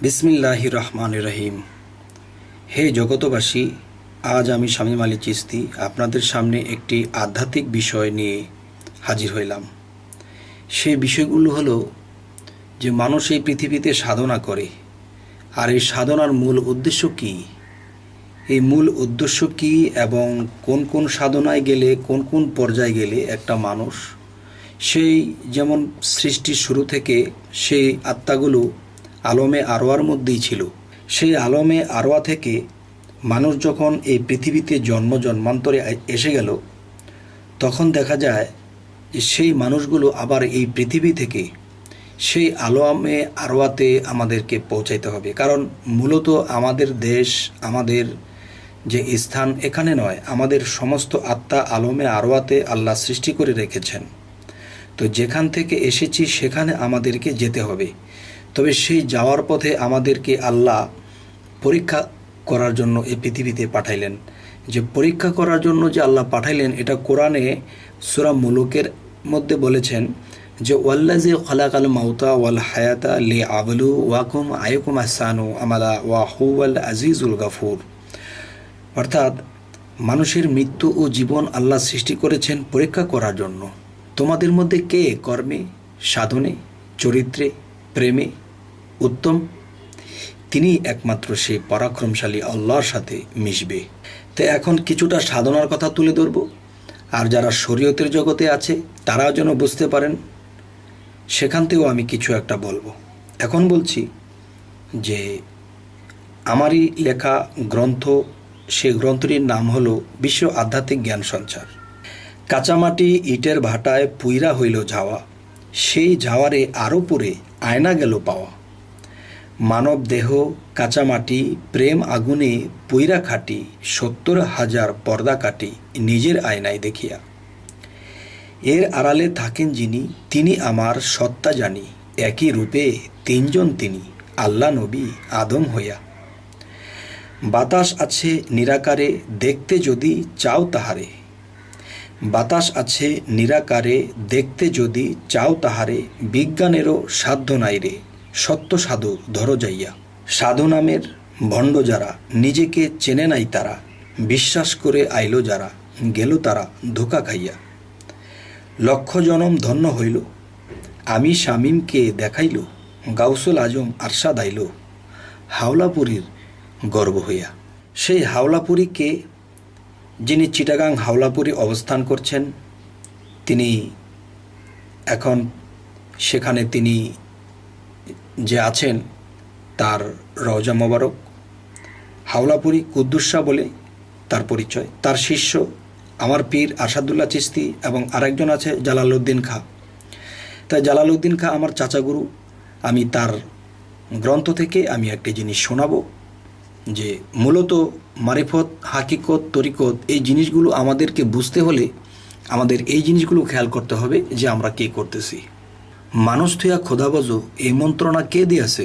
বিসমিল্লাহির রহমানির রহিম। হে জগতবাসী, আজ আমি শামীম আলী চিশতি আপনাদের সামনে একটি আধ্যাত্মিক বিষয় নিয়ে হাজির হইলাম। সেই বিষয়গুলো হলো যে মানুষ এই পৃথিবীতে সাধনা করে, আর এই সাধনার মূল উদ্দেশ্য কী, এই মূল উদ্দেশ্য কী এবং কোন কোন সাধনায় গেলে কোন কোন পর্যায়ে গেলে একটা মানুষ সেই যেমন সৃষ্টির শুরু থেকে সেই আত্মাগুলো আলমে আরওয়ার মধ্যেই ছিল। সেই আলমে আরওয়া থেকে মানুষ যখন এই পৃথিবীতে জন্মান্তরে এসে গেল, তখন দেখা যায় যে সেই মানুষগুলো আবার এই পৃথিবী থেকে সেই আলমে আরওয়াতে আমাদেরকে পৌঁছাইতে হবে। কারণ মূলত আমাদের দেশ, আমাদের যে স্থান এখানে নয়, আমাদের সমস্ত আত্মা আলমে আরওয়াতে আল্লাহ সৃষ্টি করে রেখেছেন। তো যেখান থেকে এসেছি সেখানে আমাদেরকে যেতে হবে। তবে সেই যাওয়ার পথে আমাদেরকে আল্লাহ পরীক্ষা করার জন্য এই পৃথিবীতে পাঠাইলেন। যে পরীক্ষা করার জন্য যে আল্লাহ পাঠাইলেন, এটা কোরআনে সূরা মুলুকের মধ্যে বলেছেন যে ওয়াল্লাযী খালাকাল মাউতা ওয়াল হায়াতা লিয়াবলুওয়াকুম আইয়ুকুম আহসানু আমালা ওয়া হুয়াল আজিজুল গাফুর। অর্থাৎ মানুষের মৃত্যু ও জীবন আল্লাহ সৃষ্টি করেছেন পরীক্ষা করার জন্য। তোমাদের মধ্যে কে কর্মে, সাধনে, চরিত্রে, প্রেমে উত্তম, তিনি একমাত্র সেই পরাক্রমশালী আল্লাহর সাথে মিশবে। তো এখন কিছুটা সাধনার কথা তুলে ধরব, আর যারা শরীয়তের জগতে আছে তারাও যেন বুঝতে পারেন, সেখান থেকেও আমি কিছু একটা বলবো। এখন বলছি যে আমারই লেখা গ্রন্থ, সেই গ্রন্থটির নাম হলো বিশ্ব আধ্যাত্মিক জ্ঞান সঞ্চার। কাঁচামাটি ইটের ভাটায় পুইরা হইল ঝাওয়া, সেই ঝাওয়ারে আরও পরে আয়না গেল পাওয়া। মানব দেহ কাঁচামাটি প্রেম আগুনে পুইরা খাটি, ৭০,০০০ পর্দা কাটি নিজের আয়নায় দেখিয়া। এর আড়ালে থাকেন যিনি, তিনি আমার সত্তা জানি, একই রূপে তিনজন তিনি, আল্লাহ নবী আদম হইয়া। বাতাস আছে নিরাকারে দেখতে যদি চাও তাহারে, বাতাস আছে নিরাকারে দেখতে যদি চাও তাহারে, বিজ্ঞানেরও সাধ্য নাই রে সত্য সাধু ধরো যাইয়া। সাধু নামের ভণ্ড যারা, নিজেকে চেনে নাই তারা, বিশ্বাস করে আইলো যারা, গেল তারা ধোকা খাইয়া। লক্ষ জনম ধন্য হইল, আমি শামীমকে দেখাইল, গাউসুল আজম আরশাদ আইল, হাওলাপুরীর গর্ব হইয়া। সেই হাওলাপুরীকে, যিনি চিটাগাং হাওলাপুরী অবস্থান করছেন, তিনি এখন সেখানে তিনি যে আছেন তার রওজা মোবারক। হাওলাপুরী কুদ্দুস শাহ বলে তার পরিচয়। তার শিষ্য আমার পীর আরশাদুল্লাহ চিশতি এবং আরেকজন আছে জালালউদ্দিন খাঁ। তাই জালালউদ্দিন খাঁ আমার চাচাগুরু। আমি তার গ্রন্থ থেকে আমি একটি জিনিস শোনাবো, যে মূলত মারিফত, হাকিকত, তরিকত এই জিনিসগুলো আমাদেরকে বুঝতে হলে আমাদের এই জিনিসগুলো খেয়াল করতে হবে যে আমরা কে করতেছি। মানুষ থুয়া খোদা ভজো, এই মন্ত্রণা কে দিয়াছে?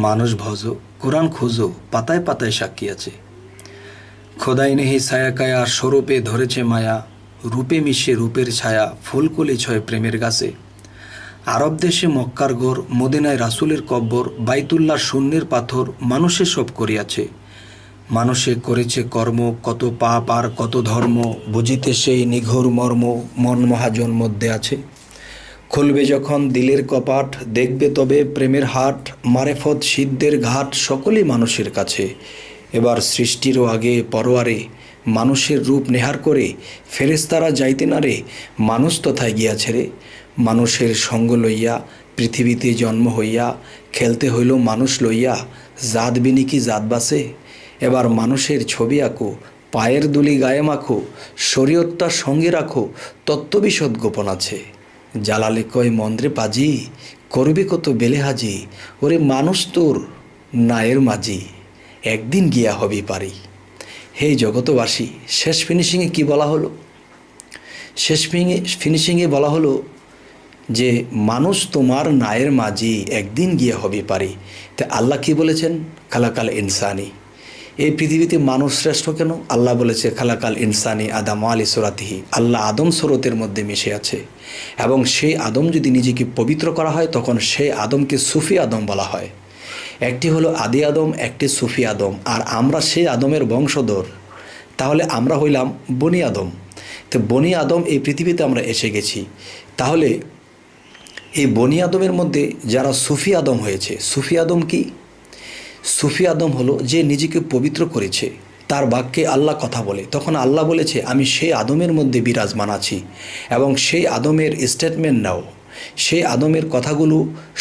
মানুষ ভজো, কোরআন খোঁজো, পাতায় পাতায় সাক্ষী আছে। খোদাই নেহি ছায়া কায়া, স্বরূপে ধরেছে মায়া, রূপে মিশে রূপের ছায়া, ফুলকলি ছয় প্রেমের গাছে। আরব দেশে মক্কার ঘর, মদিনায় রাসূলের কব্বর, বাইতুল্লাহ শূন্যের পাথর, মানুষে সব করিয়াছে। মানুষে করেছে কর্ম, কত পাপ আর কত ধর্ম, বুঝিতে সেই নিঘোর মর্ম, মন মহাজন মধ্যে আছে। খুলবে যখন দিলের কপাট, দেখবে তবে প্রেমের হাট, মারেফত সিদ্ধের ঘাট, সকলেই মানুষের কাছে। এবার সৃষ্টিরও আগে পরোয়ারে, মানুষের রূপ নেহার করে, ফেরেশতারা যাইতে না রে, মানুষ তথায় গিয়াছে রে। মানুষের সঙ্গ লইয়া পৃথিবীতে জন্ম হইয়া, খেলতে হইল মানুষ লইয়া, জাত বিনি কি জাত বাসে। এবার মানুষের ছবি আঁকো, পায়ের দুলি গায়ে মাখো, শরীয়তটা সঙ্গে রাখো, তত্ত্ববিশদ গোপন আছে। জালালে কয় মন্দ্রে পাজি, করবে কত বেলে হাজি, ওরে মানুষ তোর নায়ের মাঝি, একদিন গিয়া হবি পারি। হে জগতবাসী, শেষ ফিনিশিংয়ে কি বলা হলো? শেষ ফিনিশিংয়ে বলা হলো যে মানুষ তোমার নায়ের মাঝি, একদিন গিয়া হবি পারি। তা আল্লাহ কি বলেছেন? খালাকাল ইনসানি। এই পৃথিবীতে মানুষ শ্রেষ্ঠ কেন? আল্লাহ বলেছে খালাকাল ইনসানি আদম আলী সুরাতিহি। আল্লাহ আদম সুরতের মধ্যে মিশে আছে, এবং সেই আদম যদি নিজেকে পবিত্র করা হয় তখন সেই আদমকে সুফি আদম বলা হয়। একটি হলো আদি আদম, একটি সুফি আদম, আর আমরা সেই আদমের বংশধর। তাহলে আমরা হইলাম বনি আদম। তো বনি আদম এই পৃথিবীতে আমরা এসে গেছি। তাহলে এই বনি আদমের মধ্যে যারা সুফি আদম হয়েছে, সুফি আদম কি? সুফি আদম হলো যে নিজেকে পবিত্র করেছে, তার বাক্যে আল্লাহ কথা বলে, তখন আল্লাহ বলেছে আমি সেই আদমের মধ্যে বিরাজমান আছি এবং সেই আদমের স্টেটমেন্ট নাও, সেই আদমের কথাগুলো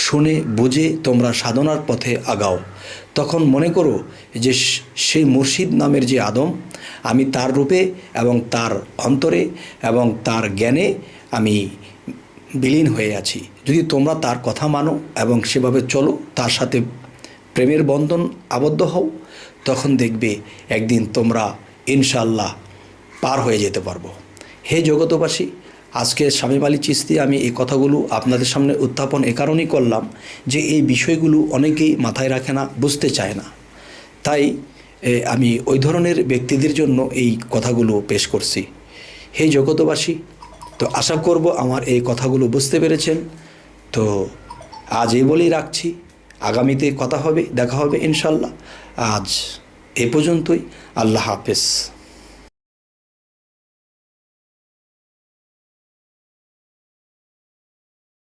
শুনে বুঝে তোমরা সাধনার পথে আগাও। তখন মনে করো যে সেই মুর্শিদ নামের যে আদম, আমি তার রূপে এবং তার অন্তরে এবং তার জ্ঞানে আমি বিলীন হয়ে আছি। যদি তোমরা তার কথা মানো এবং সেভাবে চলো, তার সাথে প্রেমের বন্ধন আবদ্ধ হও, তখন দেখবে একদিন তোমরা ইনশাআল্লাহ পার হয়ে যেতে পারবো। হে জগতবাসী, আজকে শামীম আলী চিশতি আমি এই কথাগুলো আপনাদের সামনে উত্থাপন এ কারণেই করলাম যে এই বিষয়গুলো অনেকেই মাথায় রাখে না, বুঝতে চায় না। তাই আমি ওই ধরনের ব্যক্তিদের জন্য এই কথাগুলো পেশ করছি। হে জগতবাসী, তো আশা করব আমার এই কথাগুলো বুঝতে পেরেছেন। তো আজ এই বলেই রাখছি, আগামীতে কথা হবে, দেখা হবে ইনশাল্লাহ। আজ এ পর্যন্তই। আল্লাহ হাফেজ।